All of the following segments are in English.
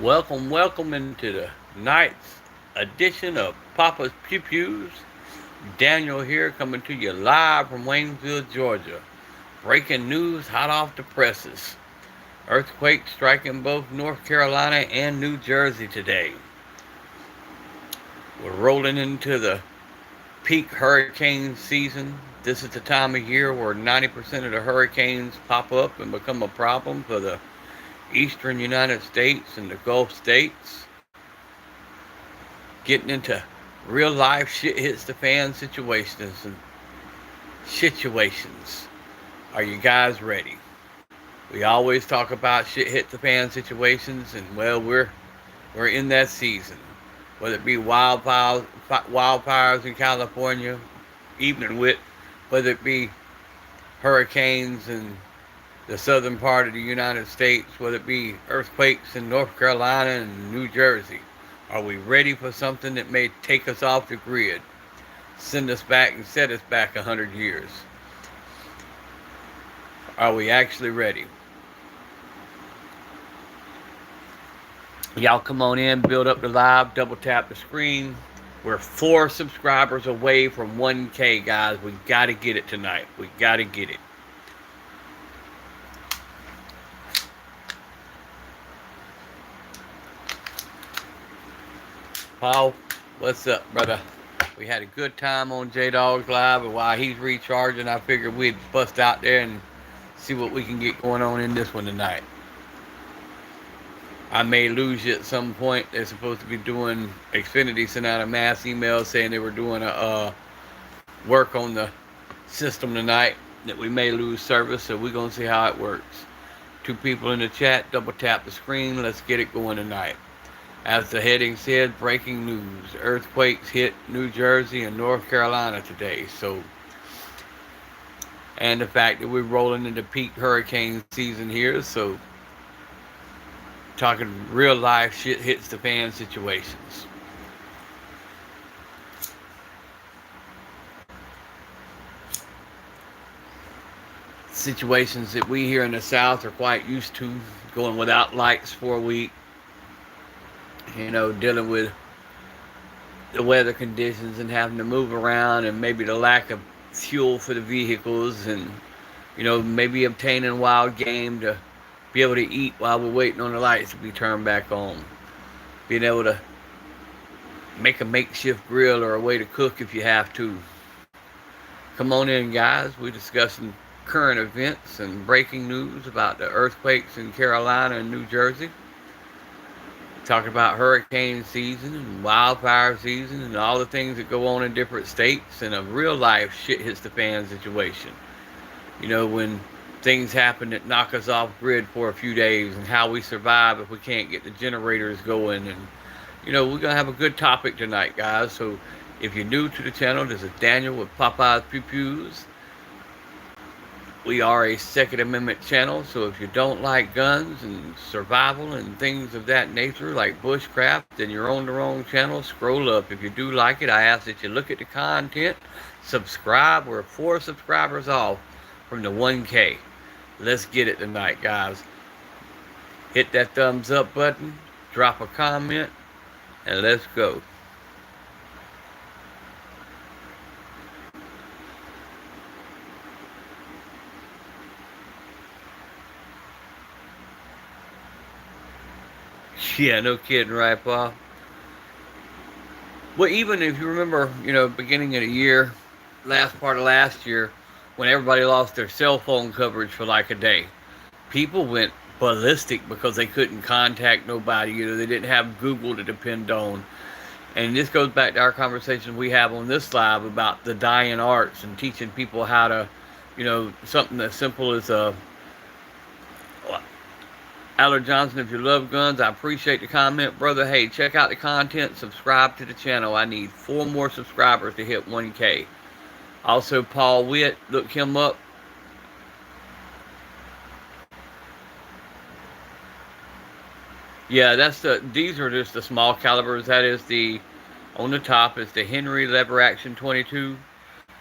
Welcome into the night's edition of Papa's Pew Pews. Daniel here coming to you live from Waynesville, Georgia. Breaking news hot off the presses. Earthquake striking both North Carolina and New Jersey today. We're rolling into the peak hurricane season. This is the time of year where 90% of the hurricanes pop up and become a problem for the eastern United States and the Gulf states. Getting into real life shit hits the fan situations. Are you guys ready? We always talk about shit hit the fan situations, and well, we're in that season. Whether it be wildfires in California, even with whether it be hurricanes in the southern part of the United States, whether it be earthquakes in North Carolina and New Jersey. Are we ready for something that may take us off the grid, send us back and set us back 100 years? Are we actually ready? Y'all come on in, build up the live, double tap the screen. We're 4 subscribers away from 1K, guys. We gotta get it tonight. We gotta get it. Paul, what's up, brother? We had a good time on J-Dog's Live, and while he's recharging, I figured we'd bust out there and see what we can get going on in this one tonight. I may lose you at some point. They're supposed to be doing, Xfinity sent out a mass email saying they were doing a work on the system tonight, that we may lose service, so we're going to see how it works. 2 people in the chat, double tap the screen. Let's get it going tonight. As the heading said, breaking news. Earthquakes hit New Jersey and North Carolina today. And the fact that we're rolling into peak hurricane season here. So, talking real life shit hits the fan situations. Situations that we here in the South are quite used to. Going without lights for a week. Dealing with the weather conditions and having to move around, and maybe the lack of fuel for the vehicles, and maybe obtaining wild game to be able to eat while we're waiting on the lights to be turned back on. Being able to make a makeshift grill or a way to cook if you have to. Come on in, guys. We're discussing current events and breaking news about the earthquakes in Carolina and New Jersey. Talking about hurricane season and wildfire season and all the things that go on in different states, and a real life shit hits the fan situation. When things happen that knock us off grid for a few days, and how we survive if we can't get the generators going. And we're going to have a good topic tonight, guys. So if you're new to the channel, this is Daniel with Papa's Pew Pews. We are a Second Amendment channel, so if you don't like guns and survival and things of that nature, like bushcraft, then you're on the wrong channel. Scroll up. If you do like it, I ask that you look at the content, subscribe. We're 4 subscribers off from the 1K. Let's get it tonight, guys. Hit that thumbs up button, drop a comment, and let's go. Yeah, no kidding, right, Paul? Well, even if you remember, beginning of the year, last part of last year, when everybody lost their cell phone coverage for like a day, people went ballistic because they couldn't contact nobody. They didn't have Google to depend on. And this goes back to our conversation we have on this live about the dying arts and teaching people how to, something as simple as Allard Johnson, if you love guns, I appreciate the comment, brother. Hey, check out the content, subscribe to the channel. I need 4 more subscribers to hit 1K. Also, Paul Witt, look him up. Yeah, these are just the small calibers. That is on the top is the Henry Lever Action 22.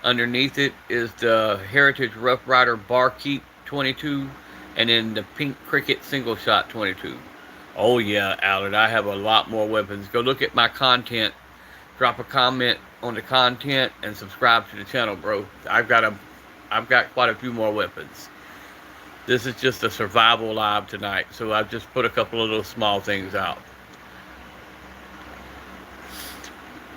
Underneath it is the Heritage Rough Rider Barkeep 22. And then the Pink Cricket Single Shot 22. Oh yeah, Allard, I have a lot more weapons. Go look at my content. Drop a comment on the content and subscribe to the channel, bro. I've got quite a few more weapons. This is just a survival live tonight, so I've just put a couple of little small things out.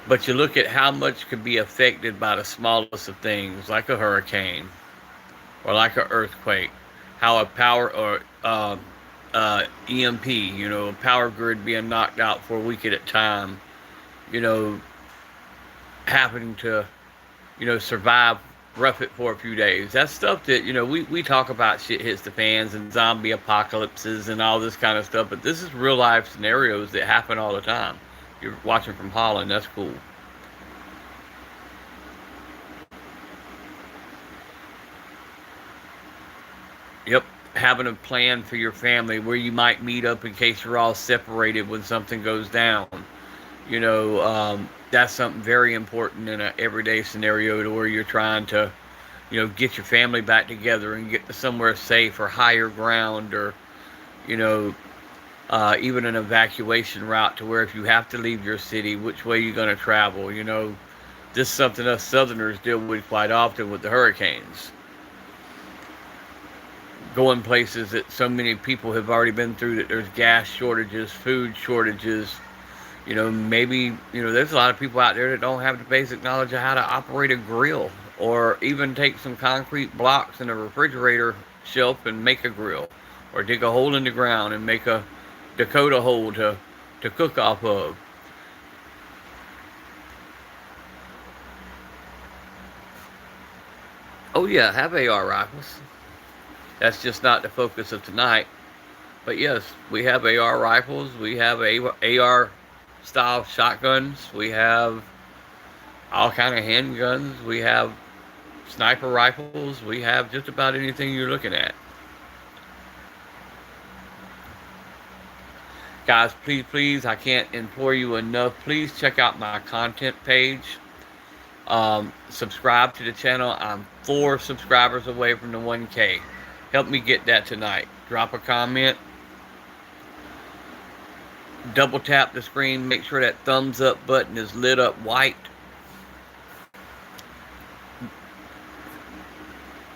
But you look at how much can be affected by the smallest of things, like a hurricane or like an earthquake. How a power or EMP, power grid being knocked out for a week at a time, you know, happening to, survive, rough it for a few days. That's stuff that, we talk about shit hits the fans and zombie apocalypses and all this kind of stuff, but this is real life scenarios that happen all the time. You're watching from Holland, that's cool. Yep, having a plan for your family where you might meet up in case you're all separated when something goes down. That's something very important in an everyday scenario to where you're trying to, get your family back together and get to somewhere safe or higher ground or, you know, even an evacuation route to where if you have to leave your city, which way you're going to travel. This is something us Southerners deal with quite often with the hurricanes. Going places that so many people have already been through, that there's gas shortages, food shortages. Maybe, there's a lot of people out there that don't have the basic knowledge of how to operate a grill or even take some concrete blocks in a refrigerator shelf and make a grill, or dig a hole in the ground and make a Dakota hole to cook off of. Oh yeah, have AR rifles. That's just not the focus of tonight. But yes, we have AR rifles. We have AR style shotguns. We have all kind of handguns. We have sniper rifles. We have just about anything you're looking at. Guys, please, I can't implore you enough. Please check out my content page. Subscribe to the channel. I'm 4 subscribers away from the 1K. Help me get that tonight. Drop a comment. Double tap the screen. Make sure that thumbs up button is lit up white.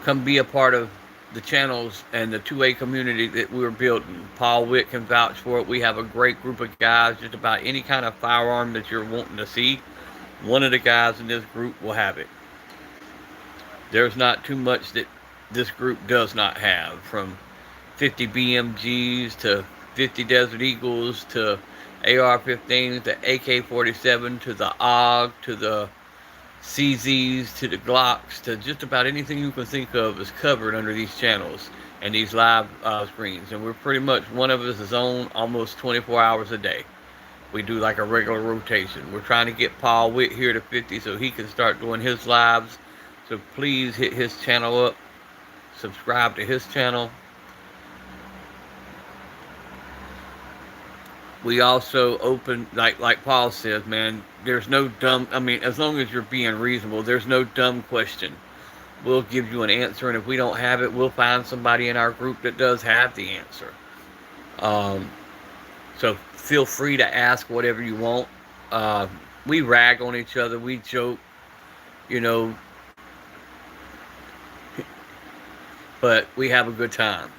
Come be a part of the channels and the 2A community that we're building. Paul Witt can vouch for it. We have a great group of guys. Just about any kind of firearm that you're wanting to see, one of the guys in this group will have it. There's not too much that this group does not have, from 50 BMGs to 50 Desert Eagles to AR-15s to AK-47 to the AUG to the CZs to the Glocks to just about anything you can think of is covered under these channels and these live screens. And we're pretty much, one of us is on almost 24 hours a day. We do like a regular rotation. We're trying to get Paul Witt here to 50 so he can start doing his lives. So please hit his channel up. Subscribe to his channel. We also open, like Paul says, man, there's no dumb, as long as you're being reasonable, there's no dumb question. We'll give you an answer, and if we don't have it, we'll find somebody in our group that does have the answer. So feel free to ask whatever you want. We rag on each other, we joke, but we have a good time.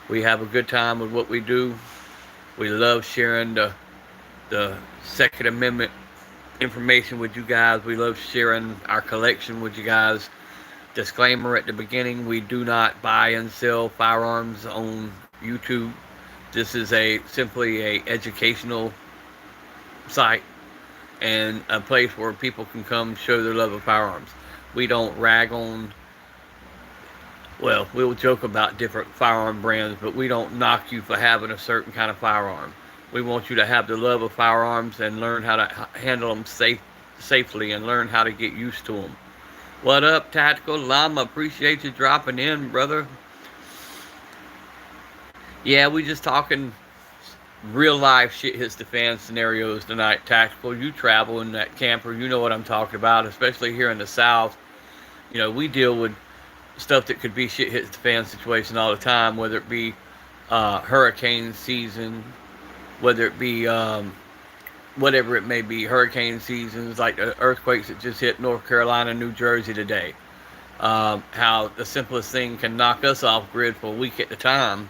We have a good time with what we do. We love sharing the Second Amendment information with you guys. We love sharing our collection with you guys. Disclaimer at the beginning, we do not buy and sell firearms on YouTube. This is simply a educational site and a place where people can come show their love of firearms. We don't rag on, well, we'll joke about different firearm brands, but we don't knock you for having a certain kind of firearm. We want you to have the love of firearms and learn how to handle them safely and learn how to get used to them. What up, Tactical Llama? Appreciate you dropping in, brother. Yeah, we just talking real life shit hits the fan scenarios tonight. Tactical, you travel in that camper, you know what I'm talking about, especially here in the South. You know, we deal with stuff that could be shit hits the fan situation all the time, whether it be hurricane season, whether it be whatever it may be, hurricane seasons like the earthquakes that just hit North Carolina, New Jersey today. How the simplest thing can knock us off grid for a week at a time,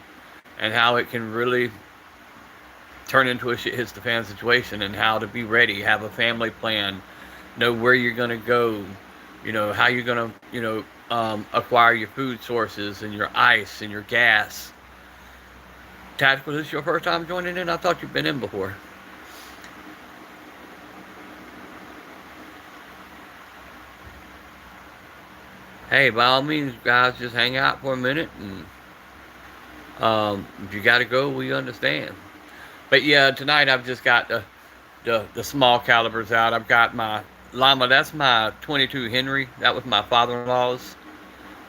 and how it can really turn into a shit hits the fan situation, and how to be ready, have a family plan, know where you're going to go, you know, how you're going to, acquire your food sources and your ice and your gas. Tactical, this is your first time joining in? I thought you've been in before. Hey, by all means, guys, just hang out for a minute, and if you got to go, we understand. But yeah, tonight I've just got the small calibers out. I've got my llama. That's my 22 Henry. That was my father-in-law's.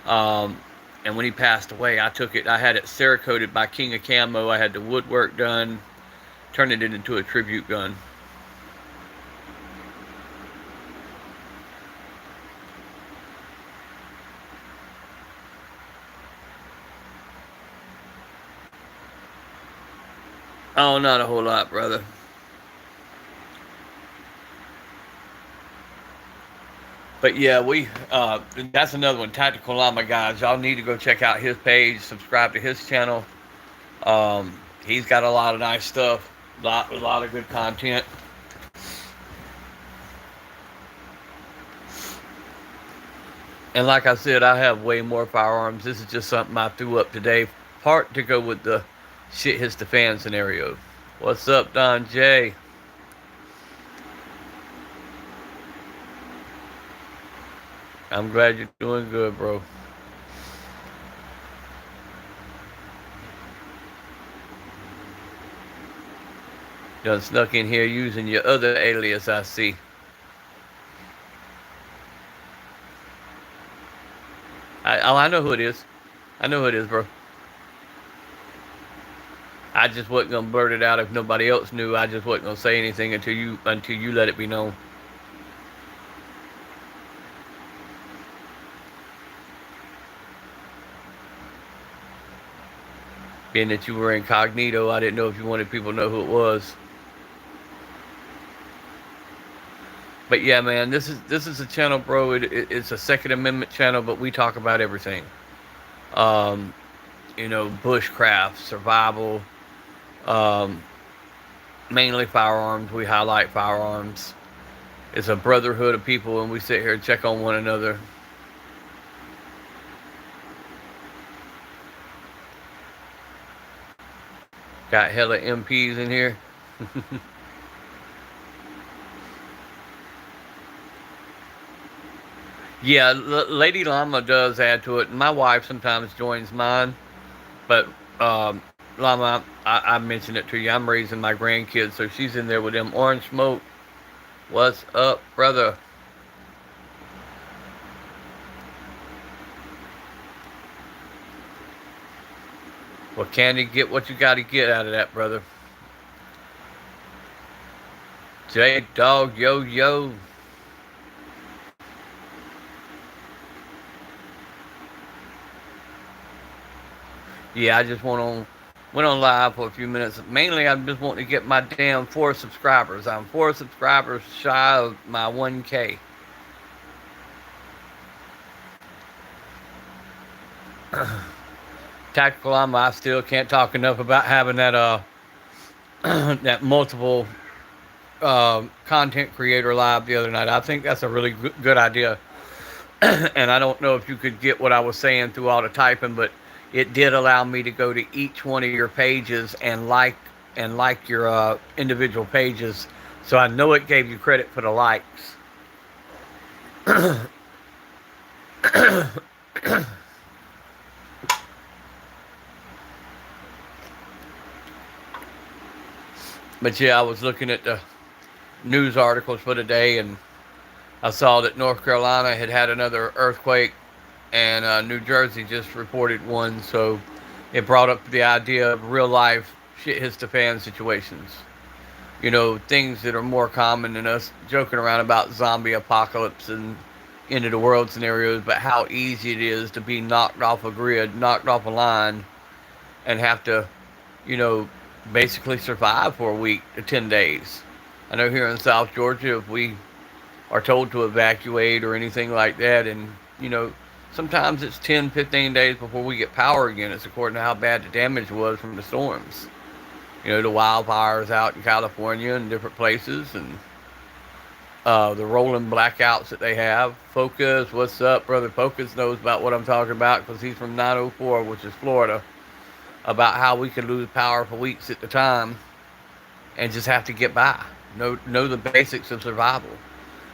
And when he passed away, I took it. I had it cerakoted by King of Camo. I had the woodwork done, turned it into a tribute gun. Oh, not a whole lot, brother. But yeah, that's another one, Tactical Llama, guys. Y'all need to go check out his page, subscribe to his channel. He's got a lot of nice stuff, a lot of good content. And like I said, I have way more firearms. This is just something I threw up today, part to go with the shit hits the fan scenario. What's up, Don J? I'm glad you're doing good, bro. Done snuck in here using your other alias, I see. I know who it is. I know who it is, bro. I just wasn't gonna blurt it out if nobody else knew. I just wasn't gonna say anything until you let it be known. Being that you were incognito, I didn't know if you wanted people to know who it was. But yeah, man, this is a channel, bro. It's a Second Amendment channel, but we talk about everything. Bushcraft, survival, mainly firearms. We highlight firearms. It's a brotherhood of people, and we sit here and check on one another. Got hella MPs in here. Yeah, Lady Llama does add to it. My wife sometimes joins mine, but Llama, I mentioned it to you. I'm raising my grandkids, so she's in there with them. Orange Smoke, what's up, brother? Well, Candy, get what you got to get out of that, brother. J Dog, yo yo. Yeah, I just went on live for a few minutes. Mainly, I'm just wanting to get my damn 4 subscribers. I'm 4 subscribers shy of my 1K. Tactical Llama, I still can't talk enough about having that that multiple content creator live the other night. I think that's a really good idea. And I don't know if you could get what I was saying through all the typing, but it did allow me to go to each one of your pages and like your individual pages. So I know it gave you credit for the likes. But yeah, I was looking at the news articles for today, and I saw that North Carolina had another earthquake, and New Jersey just reported one. So it brought up the idea of real life shit hits the fan situations. You know, things that are more common than us joking around about zombie apocalypse and end of the world scenarios, but how easy it is to be knocked off a grid, knocked off a line, and have to, you know, basically survive for a week to 10 days. I know here in South Georgia, if we are told to evacuate or anything like that, and, you know, sometimes it's 10, 15 days before we get power again. It's according to how bad the damage was from the storms. You know, the wildfires out in California and different places, and the rolling blackouts that they have. Focus, what's up? Brother Focus knows about what I'm talking about because he's from 904, which is Florida, about how we could lose power for weeks at a time and just have to get by. Know the basics of survival.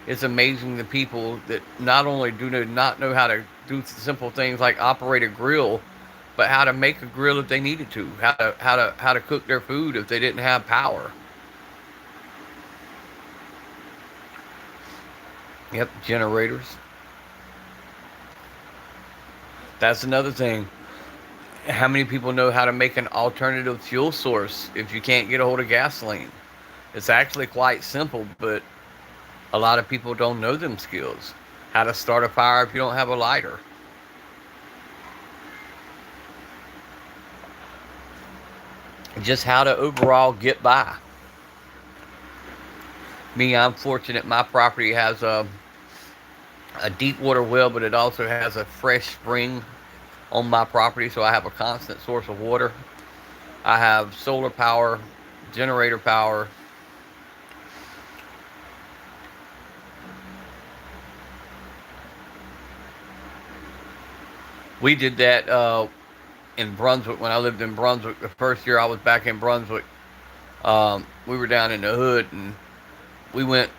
It's amazing the people that not only do not know how to do simple things like operate a grill, but how to make a grill if they needed to, how to cook their food if they didn't have power. Yep, generators. That's another thing. How many people know how to make an alternative fuel source if you can't get a hold of gasoline? It's actually quite simple, but a lot of people don't know them skills. How to start a fire if you don't have a lighter. Just how to overall get by. Me, I'm fortunate my property has a deep water well, but it also has a fresh spring on my property, so I have a constant source of water. I have solar power, generator power. We did that in Brunswick when I lived in Brunswick. The first year I was back in Brunswick, we were down in the hood, and we went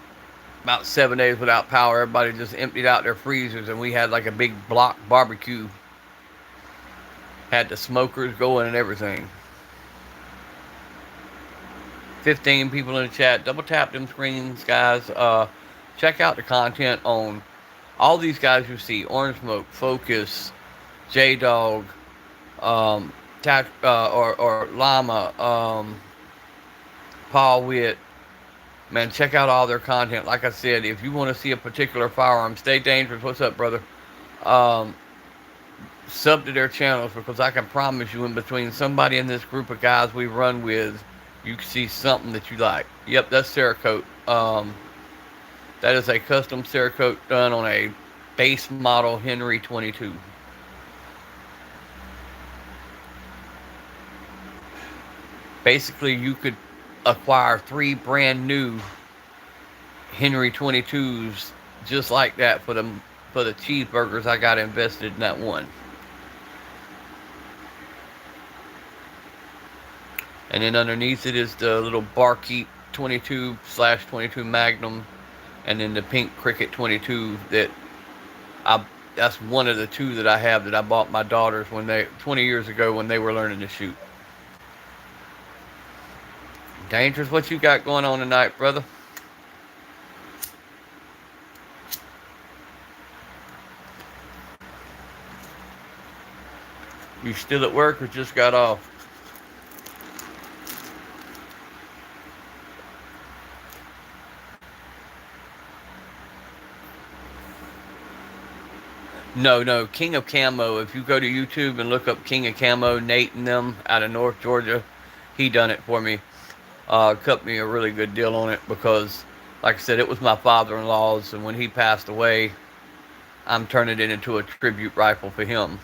about 7 days without power. Everybody just emptied out their freezers, and we had like a big block barbecue. Had the smokers going and everything. 15 people in the chat. Double tap them screens, guys. Check out the content on all these guys you see. Orange Smoke, Focus, J Dog, or Llama, Paul Witt. Man, check out all their content. Like I said, if you want to see a particular firearm, Stay Dangerous. What's up, brother? Sub to their channels, because I can promise you, in between somebody in this group of guys we run with, you can see something that you like. Yep, that's Cerakote. That is a custom Cerakote done on a base model Henry 22. Basically, you could acquire 3 brand new Henry 22s just like that for the cheeseburgers I got invested in that one. And then underneath it is the little Barkeep 22/22 Magnum, and then the pink Cricket 22 that's one of the 2 that I have that I bought my daughters 20 years ago when they were learning to shoot. Dangerous, what you got going on tonight, brother? You still at work or just got off? No, King of Camo. If you go to YouTube and look up King of Camo, Nate and them out of North Georgia, he done it for me. Cut me a really good deal on it because, like I said, it was my father-in-law's, and when he passed away, I'm turning it into a tribute rifle for him.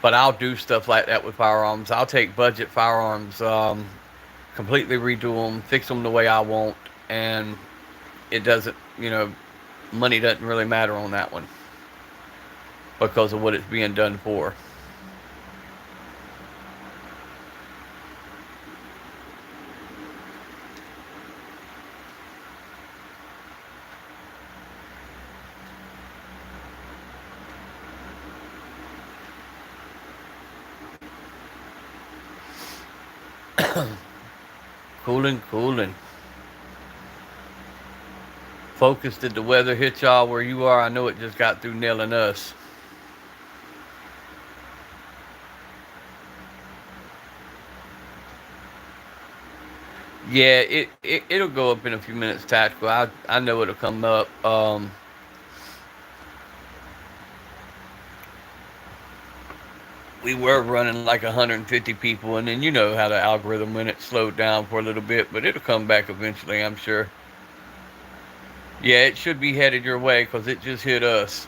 But I'll do stuff like that with firearms. I'll take budget firearms, completely redo them, fix them the way I want, and it doesn't, money doesn't really matter on that one because of what it's being done for. Cooling. Focus, did the weather hit y'all where you are? I know it just got through nailing us. Yeah, it'll go up in a few minutes, tactical. I know it'll come up. We were running like 150 people, and then you know how the algorithm when it slowed down for a little bit, but it'll come back eventually, I'm sure. Yeah, it should be headed your way because it just hit us.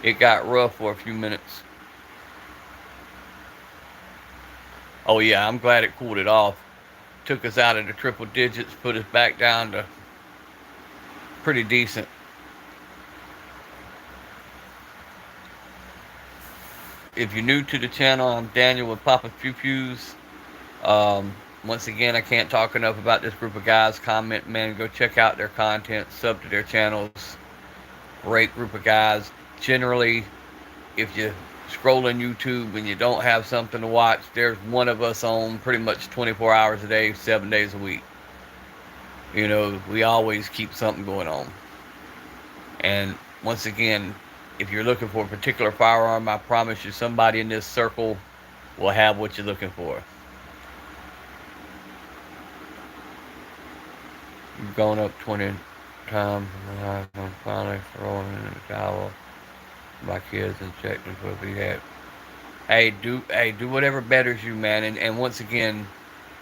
It got rough for a few minutes. Oh yeah, I'm glad it cooled it off. Took us out of the triple digits, put us back down to pretty decent. If you're new to the channel, I'm Daniel with Papa's Pew Pews. Once again, I can't talk enough about this group of guys. Comment, man, go check out their content, sub to their channels. Great group of guys. Generally, if you scroll on YouTube and you don't have something to watch, there's one of us on pretty much 24 hours a day, 7 days a week. You know, we always keep something going on. And once again, if you're looking for a particular firearm, I promise you somebody in this circle will have what you're looking for. You've gone up 20 times, and I'm finally throwing in the towel. My kids and checked if we had. Do whatever betters you, man. And once again,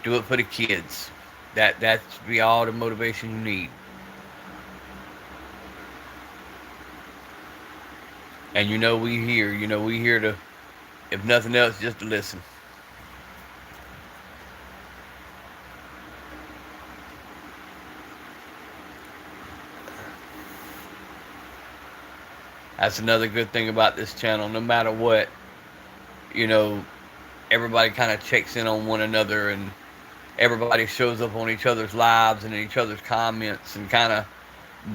do it for the kids. That should be all the motivation you need. And you know we here to, if nothing else, just to listen. That's another good thing about this channel. No matter what, you know, everybody kind of checks in on one another, and everybody shows up on each other's lives and in each other's comments, and kind of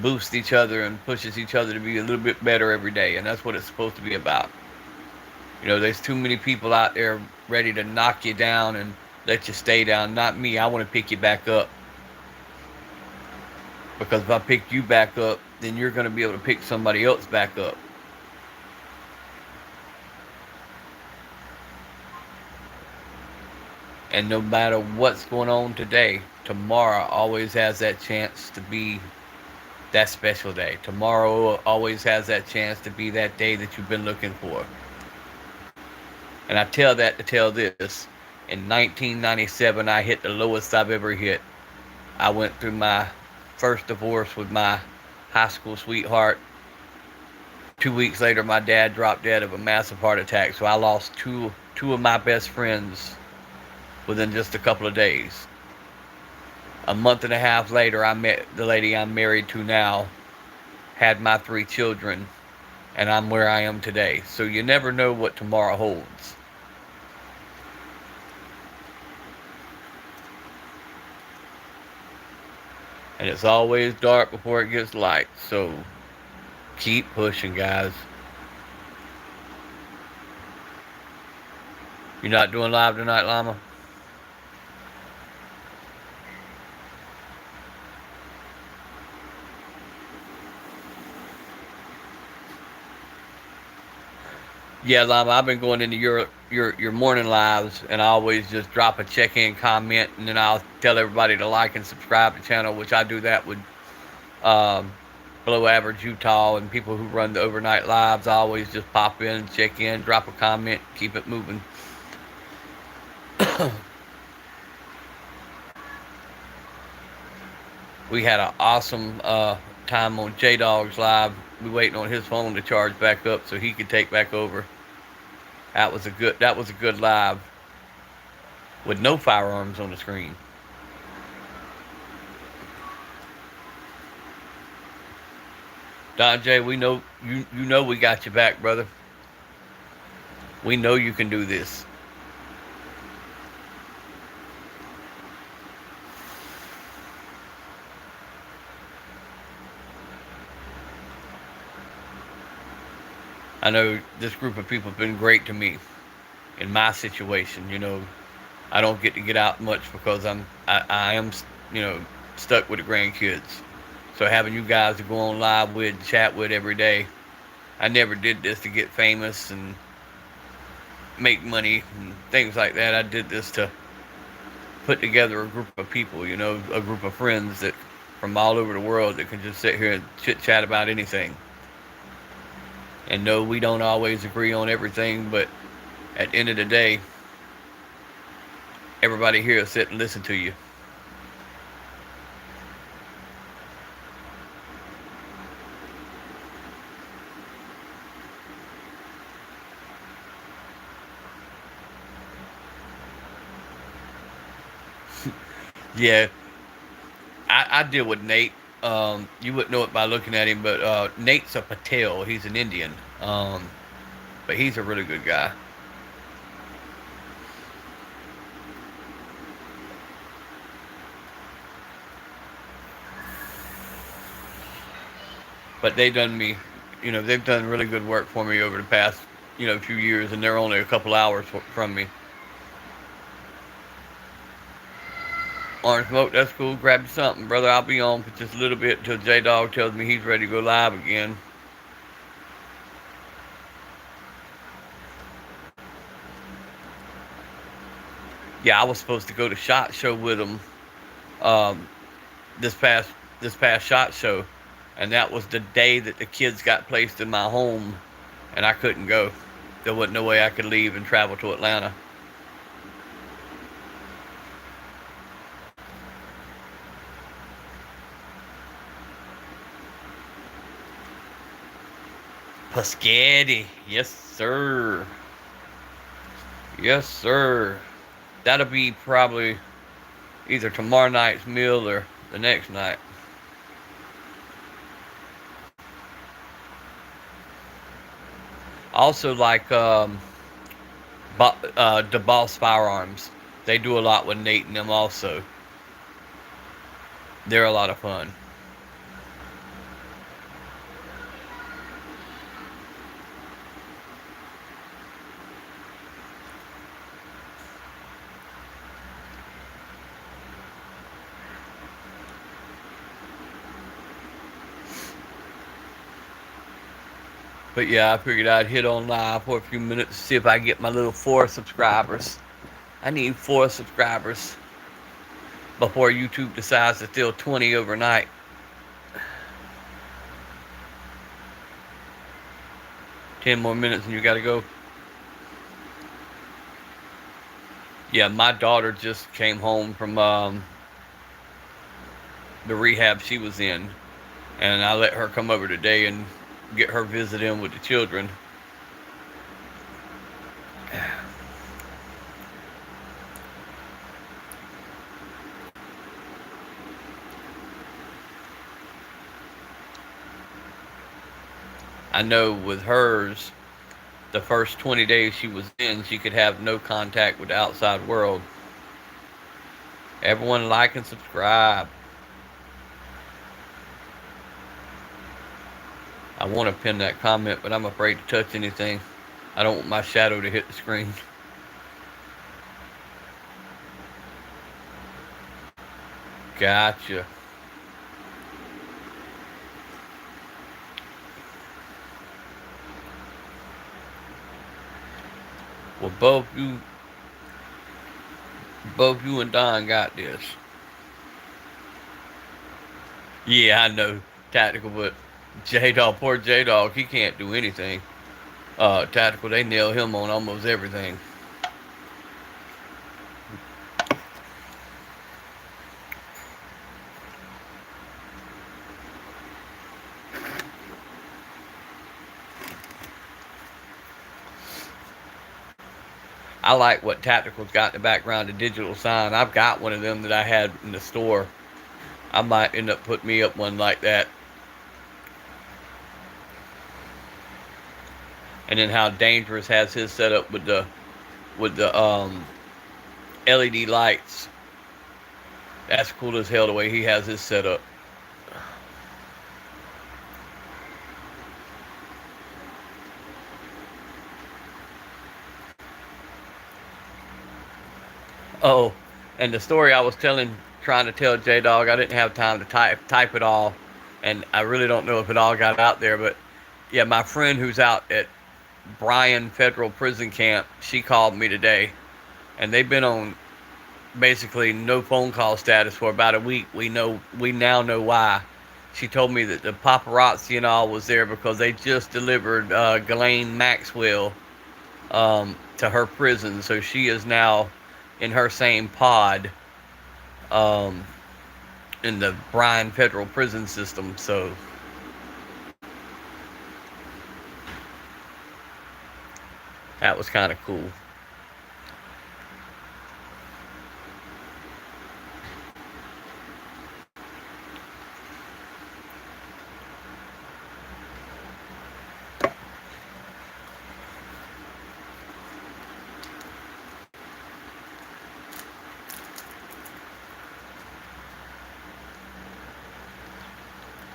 boosts each other and pushes each other to be a little bit better every day. And that's what it's supposed to be about. You know, there's too many people out there ready to knock you down and let you stay down. Not me. I want to pick you back up. Because if I pick you back up, then you're going to be able to pick somebody else back up. And no matter what's going on today, tomorrow always has that chance to be that special day. Tomorrow always has that chance to be that day that you've been looking for. And I tell that to tell this. In 1997, I hit the lowest I've ever hit. I went through my first divorce with my high school sweetheart. 2 weeks later, my dad dropped dead of a massive heart attack. So I lost two of my best friends within just a couple of days. A month and a half later, I met the lady I'm married to now, had my 3 children, and I'm where I am today. So you never know what tomorrow holds. And it's always dark before it gets light. So keep pushing, guys. You're not doing live tonight, Llama? Yeah, Llama, I've been going into your morning lives, and I always just drop a check-in comment, and then I'll tell everybody to like and subscribe to the channel, which I do that with below average Utah and people who run the overnight lives. I always just pop in, check in, drop a comment, keep it moving. We had an awesome time on J-Dog's live. We waiting on his phone to charge back up so he could take back over. That was a good live with no firearms on the screen. Don J, we know you know we got your back, brother. We know you can do this. I know this group of people have been great to me in my situation. You know, I don't get to get out much because I am, you know, stuck with the grandkids. So having you guys to go on live with, chat with every day. I never did this to get famous and make money and things like that. I did this to put together a group of people, a group of friends that from all over the world that can just sit here and chit chat about anything. And no, we don't always agree on everything, but at the end of the day, everybody here will sit and listen to you. Yeah, I deal with Nate. You wouldn't know it by looking at him, but Nate's a Patel. He's an Indian, but he's a really good guy. But they've done really good work for me over the past, few years, and they're only a couple hours from me. Orange smoke, that's cool. Grab you something, brother. I'll be on for just a little bit until J Dog tells me he's ready to go live again. Yeah, I was supposed to go to SHOT Show with him um, this past SHOT Show, and that was the day that the kids got placed in my home, and I couldn't go. There wasn't no way I could leave and travel to Atlanta. Pasquetti, yes sir, yes sir. That'll be probably either tomorrow night's meal or the next night. Also, like the Boss Firearms, they do a lot with Nate and them. Also, they're a lot of fun. But yeah, I figured I'd hit on live for a few minutes to see if I get my little 4 subscribers. I need 4 subscribers before YouTube decides to steal 20 overnight. Ten more minutes and you gotta go. Yeah, my daughter just came home from the rehab she was in, and I let her come over today and get her visit in with the children. I know with hers, the first 20 days she was in, she could have no contact with the outside world. Everyone like and subscribe. I want to pin that comment, but I'm afraid to touch anything. I don't want my shadow to hit the screen. Gotcha. Well, both you and Don got this. Yeah, I know, Tactical, but J-Dog, poor J-Dog, he can't do anything. Tactical, they nail him on almost everything. I like what Tactical's got in the background, the digital sign. I've got one of them that I had in the store. I might end up putting me up one like that. And then how Dangerous has his setup with the LED lights. That's cool as hell the way he has his setup. Oh, and the story I was telling trying to tell J Dog I didn't have time to type it all, and I really don't know if it all got out there. But yeah, my friend who's out at Bryan Federal Prison Camp, she called me today, and they've been on basically no phone call status for about a week. We now know why. She told me that the paparazzi and all was there because they just delivered Ghislaine Maxwell to her prison, so she is now in her same pod um, in the Bryan Federal Prison System. So that was kind of cool.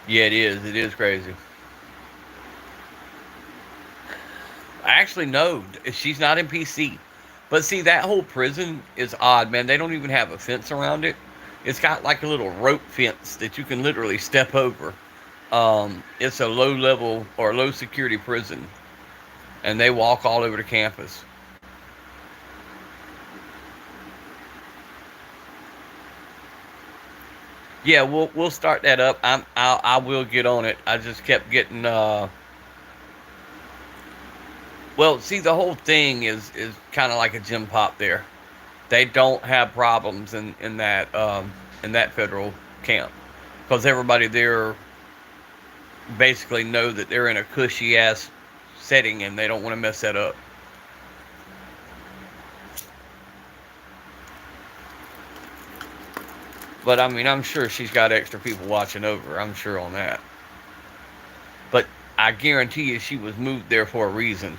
Yeah, it is. It is crazy. Actually, no, she's not in PC. But see, that whole prison is odd, man. They don't even have a fence around it. It's got like a little rope fence that you can literally step over. It's a low level or low security prison, and they walk all over the campus. Yeah, we'll start that up. I will get on it. I just kept getting well, see, the whole thing is kind of like a gym pop there. They don't have problems in that federal camp because everybody there basically know that they're in a cushy ass setting and they don't want to mess that up. But I mean, I'm sure she's got extra people watching over her. I'm sure on that. But I guarantee you, she was moved there for a reason.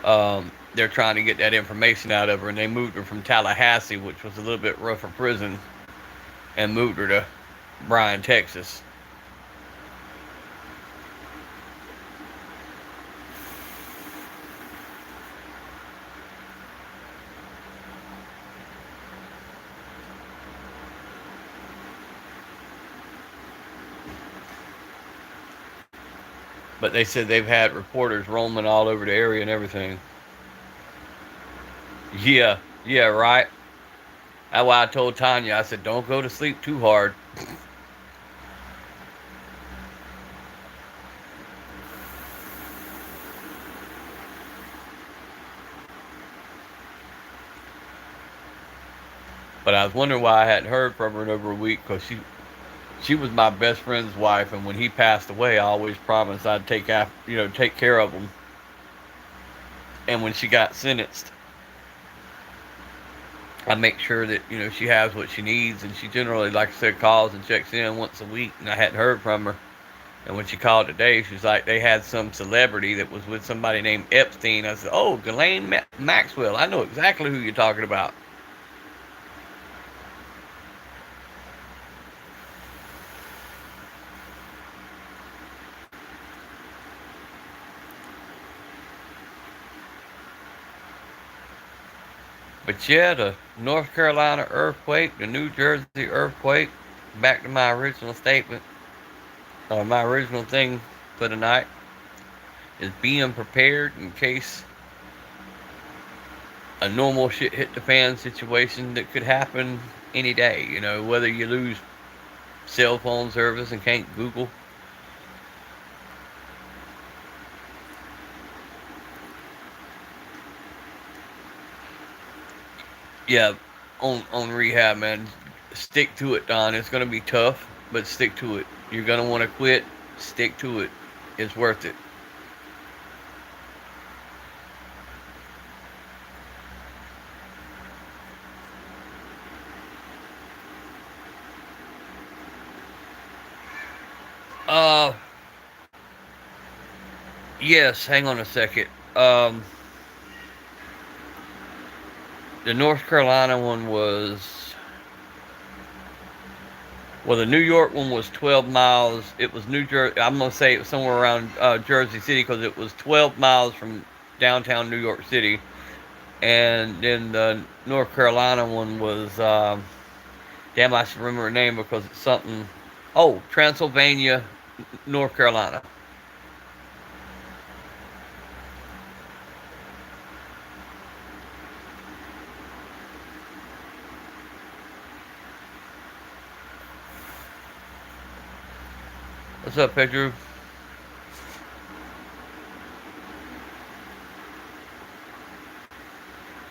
They're trying to get that information out of her, and they moved her from Tallahassee, which was a little bit rougher prison, and moved her to Bryan, Texas. But they said they've had reporters roaming all over the area and everything. Yeah, yeah, right. That's why I told Tanya, I said, don't go to sleep too hard. But I was wondering why I hadn't heard from her in over a week because she was my best friend's wife, and when he passed away, I always promised I'd take care of him. And when she got sentenced, I make sure that she has what she needs, and she generally, like I said, calls and checks in once a week. And I hadn't heard from her, and when she called today, she was like, they had some celebrity that was with somebody named Epstein. I said, oh, Ghislaine Maxwell, I know exactly who you're talking about. But yeah, the North Carolina earthquake, the New Jersey earthquake, back to my original statement, my original thing for the night is being prepared in case a normal shit hit the fan situation that could happen any day. Whether you lose cell phone service and can't Google. Yeah, on rehab, man. Stick to it, Don. It's gonna be tough, but stick to it. You're gonna want to quit. Stick to it. It's worth it. Uh, yes. Hang on a second. Um, the North Carolina one was, well, the New York one was 12 miles. It was New Jersey. I'm gonna say it was somewhere around Jersey City because it was 12 miles from downtown New York City. And then the North Carolina one was Damn, I should remember her name because it's something. Oh, Transylvania, North Carolina. What's up, Pedro?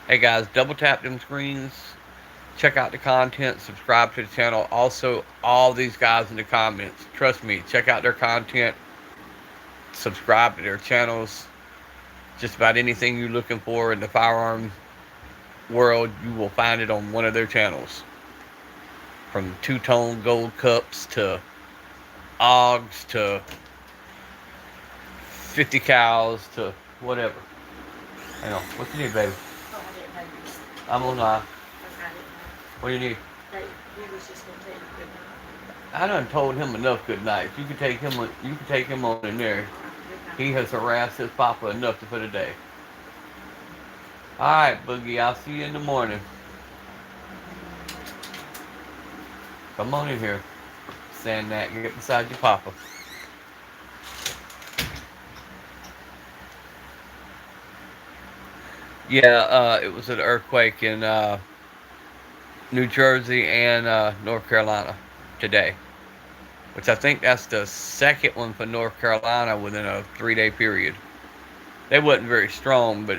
Hey guys, double tap them screens. Check out the content. Subscribe to the channel. Also, all these guys in the comments. Trust me, check out their content. Subscribe to their channels. Just about anything you're looking for in the firearm world, you will find it on one of their channels. From two-tone gold cups to OGs to 50 cows to whatever. Hang on. What you need, baby? Oh, I didn't know you was. I'm on live. Okay, I didn't know. What do you need? That he was just gonna tell you good night. I done told him enough good nights. You can take him. You can take him on in there. All right, good He night. has harassed his papa enough for the day. All right, Boogie. I'll see you in the morning. Come on in here. Stand that. Get beside your papa. Yeah, it was an earthquake in New Jersey and North Carolina today, which I think that's the second one for North Carolina within a 3-day period. They wasn't very strong, but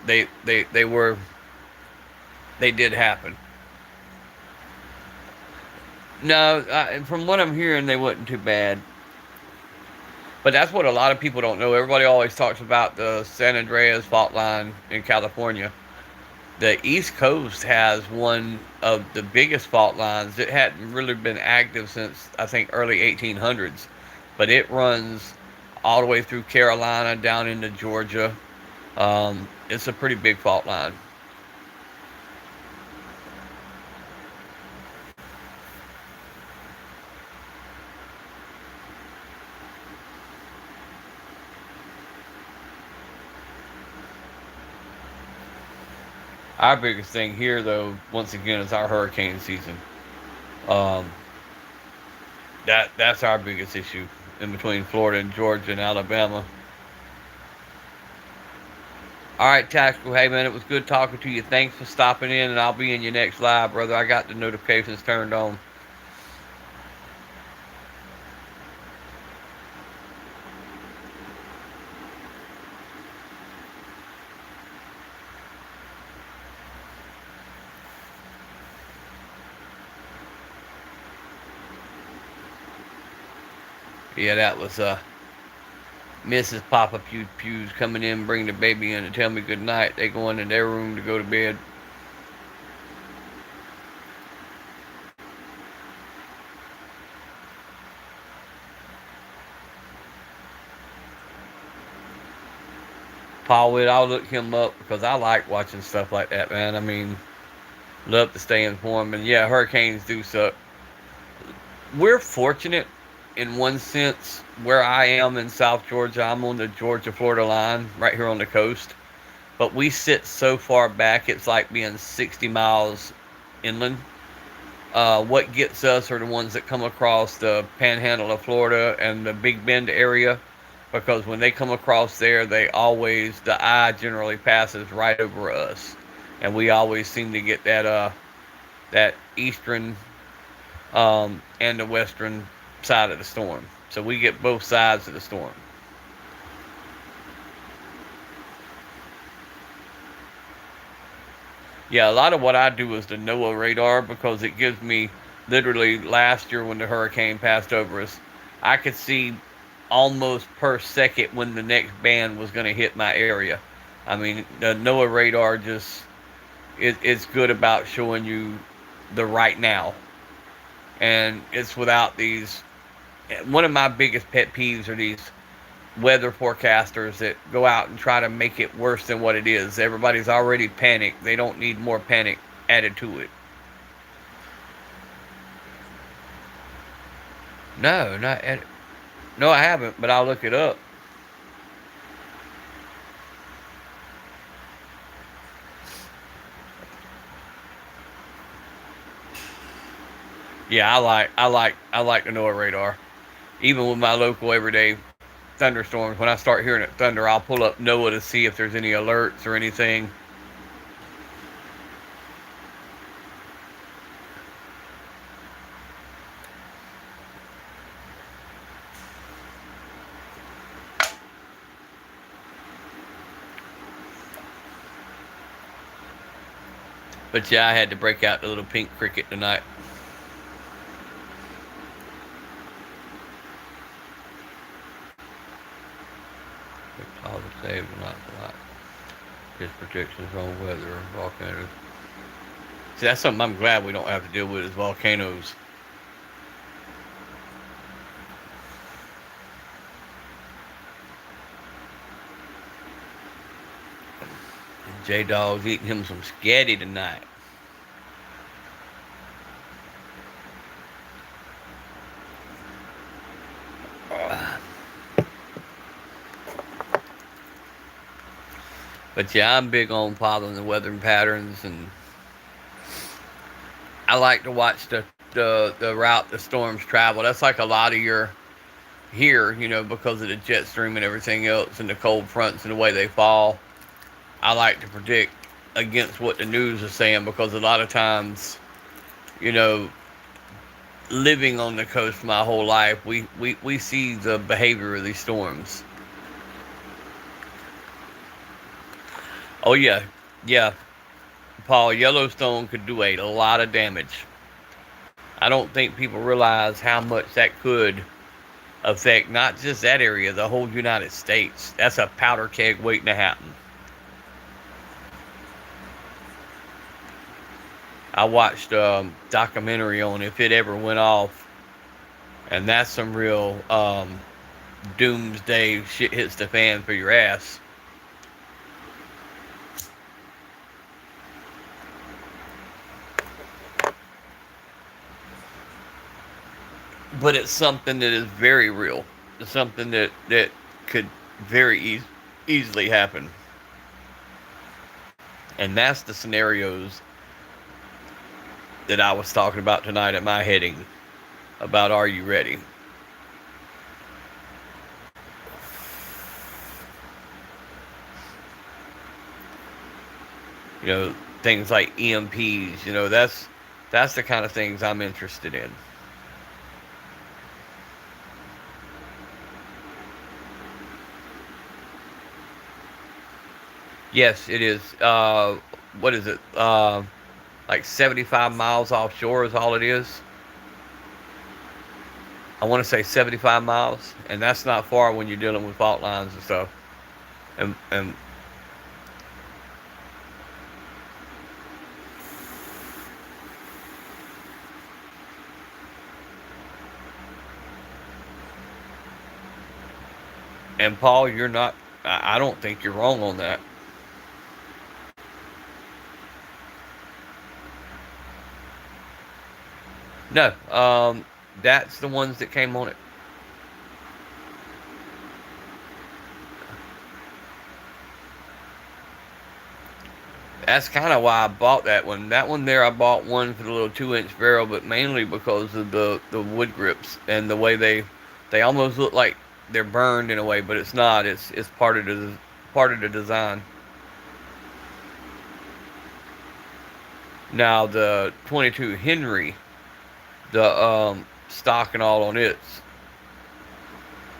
they were they did happen. No, from what I'm hearing, they wasn't too bad. But that's what a lot of people don't know. Everybody always talks about the San Andreas fault line in California. The East Coast has one of the biggest fault lines. It hadn't really been active since I think early 1800s, but it runs all the way through Carolina down into Georgia. It's a pretty big fault line. Our biggest thing here, though, once again, is our hurricane season. Um, that's our biggest issue in between Florida and Georgia and Alabama. All right, Tactical. Hey, man, it was good talking to you. Thanks for stopping in, and I'll be in your next live, brother. I got the notifications turned on. Yeah, that was Mrs. Papa Pew Pews coming in, bring the baby in, and tell me good night. They go in their room to go to bed. Paul Witt, I'll look him up because I like watching stuff like that, man. I mean, love to stay informed. And yeah, hurricanes do suck. We're fortunate in one sense where I am in South Georgia. I'm on the Georgia Florida line right here on the coast. But we sit so far back, it's like being 60 miles inland. What gets us are the ones that come across the panhandle of Florida and the Big Bend area, because when they come across there, the eye generally passes right over us, and we always seem to get that eastern and the western side of the storm. So we get both sides of the storm. Yeah, a lot of what I do is the NOAA radar because it gives me literally last year when the hurricane passed over us, I could see almost per second when the next band was going to hit my area. I mean, the NOAA radar it's good about showing you the right now, and it's without these. One of my biggest pet peeves are these weather forecasters that go out and try to make it worse than what it is. Everybody's already panicked. They don't need more panic added to it. No, not edit. No, I haven't, but I'll look it up. Yeah, I like the NOAA radar. Even with my local everyday thunderstorms, when I start hearing it thunder, I'll pull up NOAA to see if there's any alerts or anything. But yeah, I had to break out the little pink cricket tonight. All the save, not a lot. His predictions on weather, volcanoes. See, that's something I'm glad we don't have to deal with is volcanoes. J Dog's eating him some spaghetti tonight. But yeah, I'm big on following the weather patterns, and I like to watch the route the storms travel. That's like a lot of your here, because of the jet stream and everything else, and the cold fronts and the way they fall. I like to predict against what the news is saying because a lot of times, you know, living on the coast my whole life, we see the behavior of these storms. Oh yeah, yeah, Paul, Yellowstone could do a lot of damage. I don't think people realize how much that could affect not just that area, the whole United States. That's a powder keg waiting to happen. I watched a documentary on if it ever went off, and that's some real doomsday shit hits the fan for your ass. But it's something that is very real. It's something that could very easily happen. And that's the scenarios that I was talking about tonight at my heading about Are You Ready? You know, things like EMPs, that's the kind of things I'm interested in. Yes, it is. What is it? Like 75 miles offshore is all it is. I want to say 75 miles, and that's not far when you're dealing with fault lines and stuff. And and Paul, you're not. I don't think you're wrong on that. No, that's the ones that came on it. That's kind of why I bought that one. That one there, I bought one for the little 2-inch barrel, but mainly because of the wood grips and the way they almost look like they're burned in a way, but it's not. It's part of the design. Now the 22 Henry, the stock and all on it's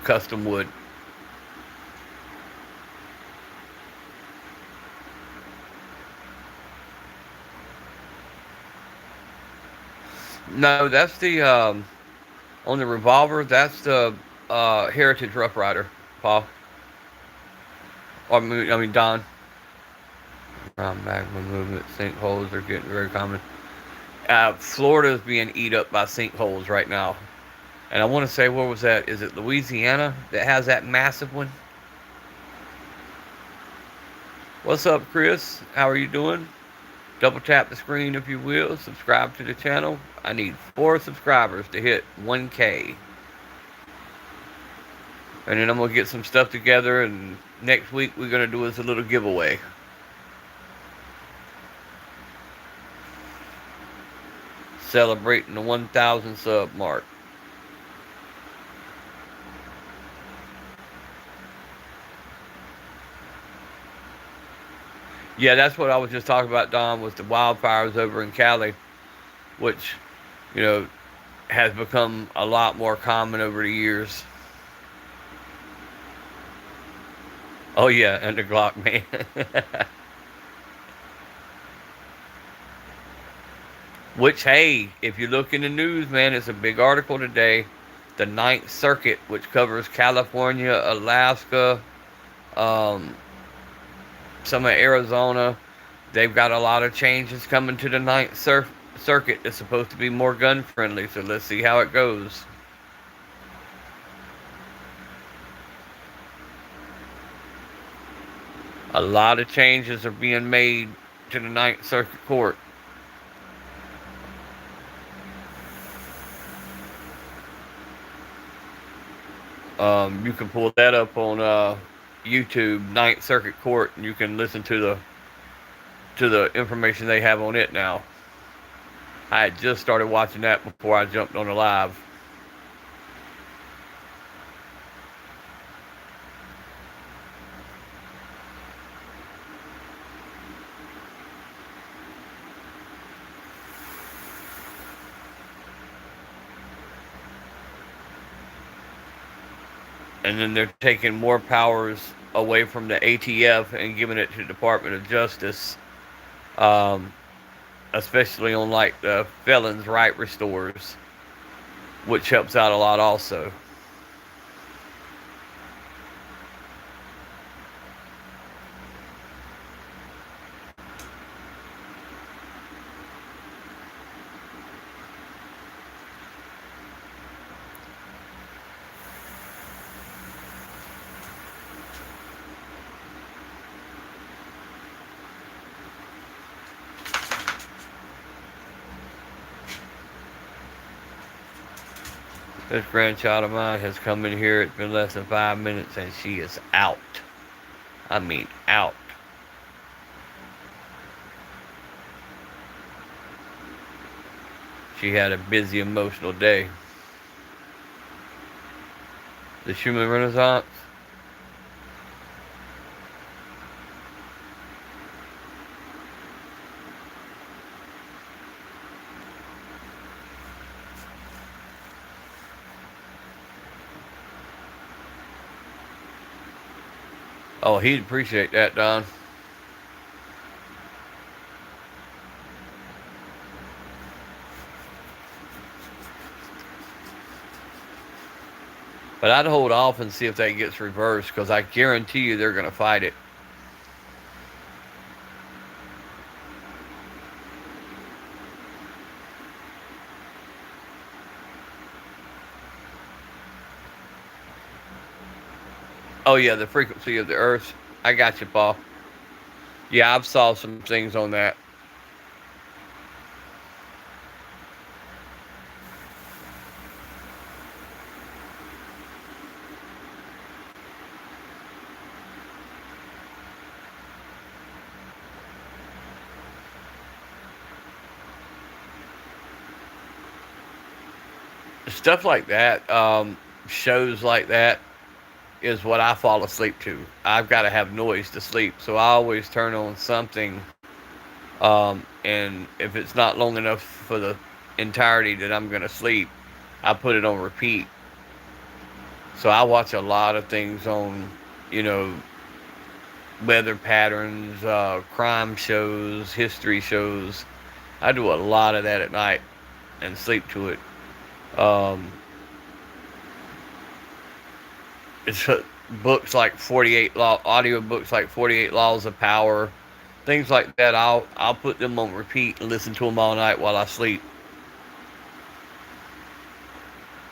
custom wood. No, that's the on the revolver. That's the Heritage Rough Rider, Paul. I mean Don. Ground magma movement, sinkholes are getting very common. Florida's being eat up by sinkholes right now, and I want to say, where was that? Is it Louisiana that has that massive one? What's up, Chris? How are you doing? Double tap the screen if you will. Subscribe to the channel. I need 4 subscribers to hit 1K. And then I'm going to get some stuff together, and next week we're going to do us a little giveaway. celebrating the 1,000 sub mark. Yeah, that's what I was just talking about, Don, was the wildfires over in Cali, which, you know, has become a lot more common over the years. Oh yeah, and the Glock man. Which, hey, if you look in the news, man, it's a big article today. The Ninth Circuit, which covers California, Alaska, um, some of Arizona, they've got a lot of changes coming to the Circuit. It's supposed to be more gun friendly, so let's see how it goes. A lot of changes are being made to the Ninth Circuit Court. You can pull that up on YouTube, Ninth Circuit Court, and you can listen to the information they have on it now. I had just started watching that before I jumped on the live. And then they're taking more powers away from the ATF and giving it to the Department of Justice, um, especially on like the felons' right restores, which helps out a lot also. This grandchild of mine has come in here. It's been less than 5 minutes and she is out. I mean, out. She had a busy, emotional day. The Schumann Renaissance. Oh, he'd appreciate that, Don. But I'd hold off and see if that gets reversed, because I guarantee you they're going to fight it. Oh yeah, the frequency of the Earth. I got you, Paul. Yeah, I've saw some things on that. Stuff like that, shows like that, is what I fall asleep to. I've got to have noise to sleep, so I always turn on something. And if it's not long enough for the entirety that I'm gonna sleep, I put it on repeat. So I watch a lot of things on, you know, weather patterns, crime shows, history shows. I do a lot of that at night and sleep to it. Um, it's books like 48 law, audio books like 48 Laws of Power, things like that. I'll put them on repeat and listen to them all night while I sleep.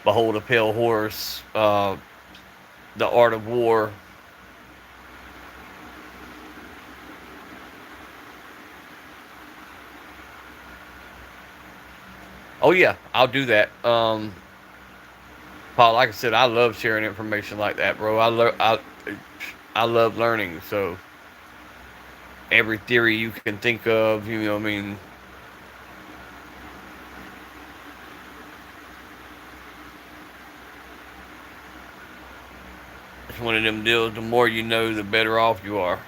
Behold a Pale Horse, The Art of War. Oh yeah, I'll do that. Paul, like I said, I love sharing information like that, bro. I love learning. So every theory you can think of, you know, I mean, it's one of them deals. The more you know, the better off you are.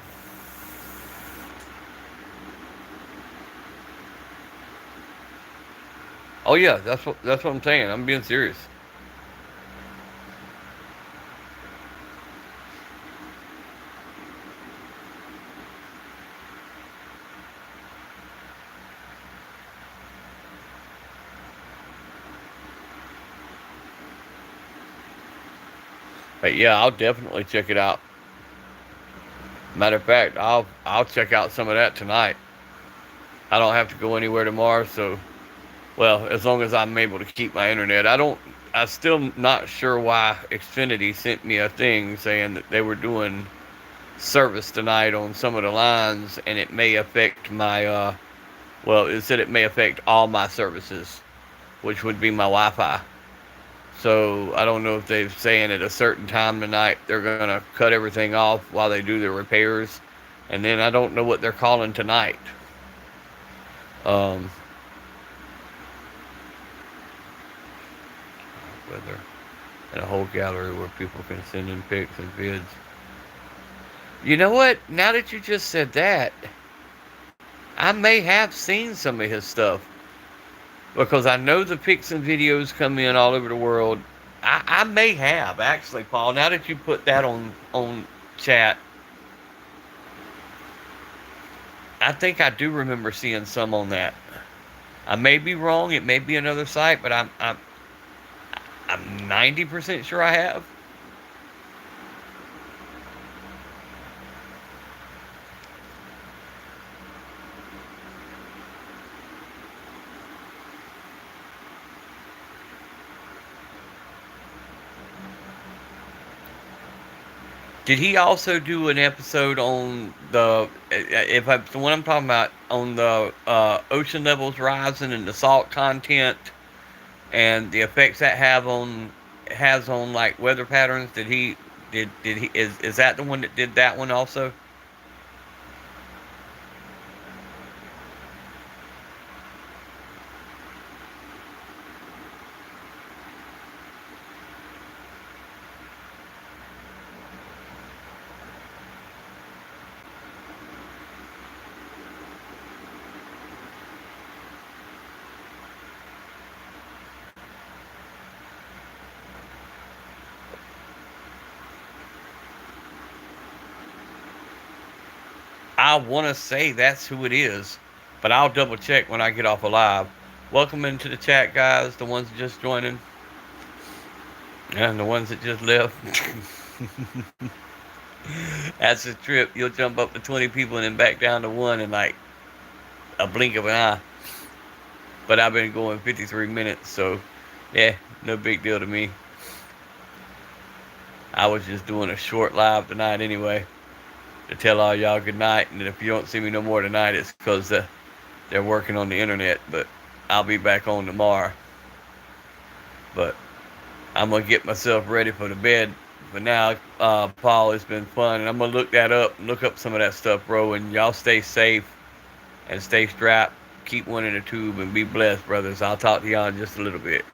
Oh yeah, that's what I'm saying. I'm being serious. But yeah, I'll definitely check it out. Matter of fact, I'll check out some of that tonight. I don't have to go anywhere tomorrow, so well, as long as I'm able to keep my internet. I'm still not sure why Xfinity sent me a thing saying that they were doing service tonight on some of the lines, and it may affect my well, it said it may affect all my services, which would be my Wi-Fi. So I don't know if they're saying at a certain time tonight they're gonna cut everything off while they do the repairs, and then I don't know what they're calling tonight. Um, Weather and a whole gallery where people can send in pics and vids. You know what? Now that you just said that, I may have seen some of his stuff because I know the pics and videos come in all over the world. I may have actually, Paul. Now that you put that on chat, I think I do remember seeing some on that. I may be wrong. It may be another site, but I'm 90% sure I have. Did he also do an episode on the one I'm talking about, on the ocean levels rising and the salt content and the effects that has on like weather patterns? Did he is that the one that did that one also? I want to say that's who it is, but I'll double check when I get off of live. Welcome into the chat, guys. The ones just joining and the ones that just left. That's a trip. You'll jump up to 20 people and then back down to one in like a blink of an eye. But I've been going 53 minutes, so yeah, no big deal to me. I was just doing a short live tonight anyway to tell all y'all good night. And if you don't see me no more tonight, it's because they're working on the internet. But I'll be back on tomorrow. But I'm going to get myself ready for the bed. But now, Paul, it's been fun. And I'm going to look that up and look up some of that stuff, bro. And y'all stay safe and stay strapped. Keep one in the tube and be blessed, brothers. I'll talk to y'all in just a little bit.